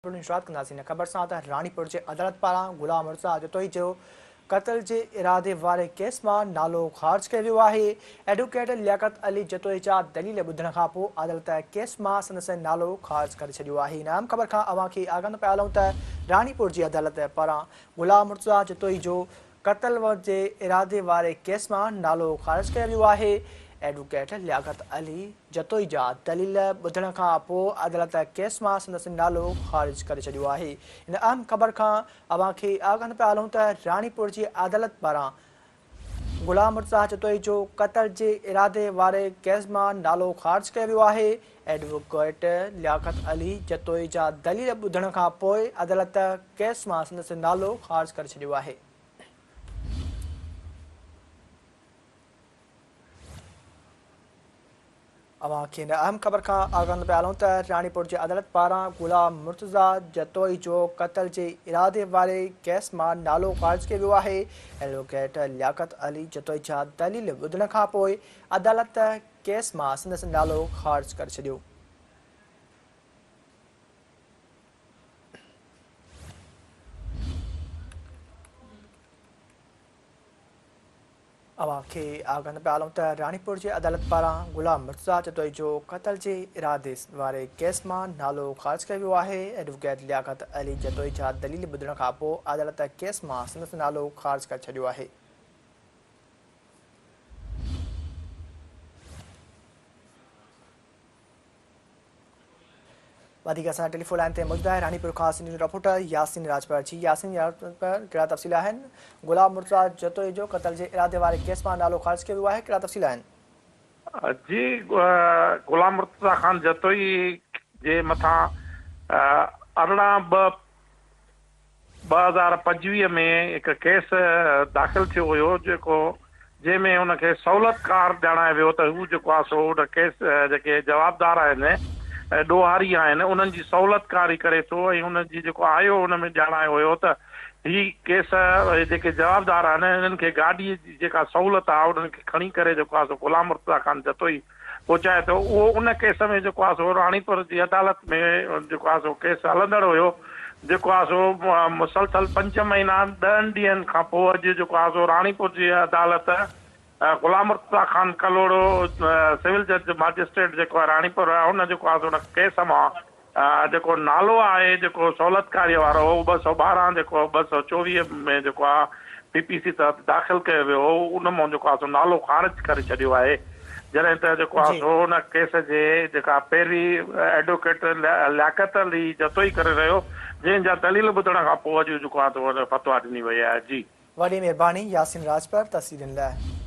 शुरुआत कंदासीं ख़बर सां त राणीपुर जे अदालत पारां गुलाम मुर्तज़ा जतोई जो क़त्ल जे इरादे वारे केस मां नालो ख़ारिज कयो वियो आहे। एडवोकेट लियाकत अली जतोई जा दलील ॿुधण खां पोइ अदालत केस मां संदसि नालो ख़ारिज करे छॾियो आहे। इन अहम ख़बर खां अव्हां खे आगाह पिया हलूं त राणीपुर जी अदालत पारां गुलाम मुर्तज़ा जतोई जो क़त्ल जे इरादे वारे केस मां नालो ख़ारिज कयो वियो आहे। एडवोकेट लियाकत अली जतोई जा दलील ॿुधण खां पोइ अदालत केस मां संदसि नालो ख़ारिज करे छॾियो आहे। इन अहम ख़बर खां अव्हां खे आगाह पिया हलूं त राणीपुर जी अदालत पारां गुलाम मुर्तज़ा जतोई जो क़त्ल जे इरादे वारे केस मां नालो ख़ारिज कयो वियो आहे। एडवोकेट लियाकत अली जतोई जा दलील ॿुधण खां पोइ अदालत केस मां संदसि नालो ख़ारिज करे छॾियो आहे। अव्हां खे इन अहम ख़बर खां आगाह पिया हलूं त राणीपुर जी अदालत पारां गुलाम मुर्तज़ा जतोई जो क़त्ल जे इरादे वारे केस मां नालो ख़ारिज कयो वियो आहे। एडवोकेट लियाकत अली जतोई जा दलील ॿुधण खां पोइ अदालत केस मां संदसि नालो ख़ारिज करे छॾियो। अव्हां खे आगाह पिया हलूं त राणीपुर जी अदालत पारां गुलाम मुर्तज़ा जतोई जो क़त्ल जे इरादे वारे केस मां नालो ख़ारिज कयो वियो आहे। एडवोकेट लियाकत अली जतोई जा दलील ॿुधण खां पोइ अदालत केस मां संदसि नालो ख़ारिज करे छॾियो आहे। वधीक असां टेलीफोन लाइन ते मौजूद आहे राणीपुर खां सीनियर रिपोर्टर यासीन राजपर जी। यासीन कहिड़ा तफ़सील आहिनि? गुलाम मुर्तज़ा जतोई जो क़त्ल जे इरादे वारे केस मां नालो ख़ारिज कयो वियो आहे, कहिड़ा तफ़सील आहिनि? जी, गुलाम मुर्तज़ा ख़ान जतोई जे मथां 18/2/2025 में हिकु केस दाख़िल थियो हुयो जेको जंहिंमें हुनखे सहूलियतकार ॼाणायो वियो त हू जेको आहे सो हुन केस जेके जवाबदार आहिनि ॾोहारी आहिनि उन्हनि जी सहूलियतकारी करे थो ऐं हुनजी जेको आयो हुन में ॼाणायो हुयो त ही केस जेके जवाबदार आहिनि हिननि खे गाॾीअ जी जेका सहूलियत आहे उन्हनि खे खणी करे जेको आहे सो गुलाम मुर्तज़ा ख़ान जतोई पहुचाए थो। उहो उन केस में जेको आहे सो राणीपुर जी अदालत में जेको आहे सो केस हलंदड़ हुयो जेको आहे सो मुसलसल 5 महीना 10 ॾींहंनि खां पोइ अॼु जेको आहे सो राणीपुर जी अदालत गुलाम मुर्तज़ा ख़ान कलोड़ो सिविल जज मजिस्ट्रेट जेको आहे राणीपुर आहे हुन जेको आहे उन केस मां जेको नालो आहे जेको सहूलियतकारीअ वारो हो 212 जेको 224 में जेको आहे PPC तहत दाख़िल कयो वियो हो उन मां जेको आहे सो नालो ख़ारिज करे छॾियो आहे। जॾहिं त जेको आहे सो हुन केस जे जेका पहिरीं एडवोकेट लियाकत अली जतोई करे रहियो जंहिंजा दलील ॿुधण खां पोइ अॼु जेको आहे फतवा ॾिनी वई आहे। जी, वॾी महिरबानी यासीन राजपर तफ़सीलनि लाइ।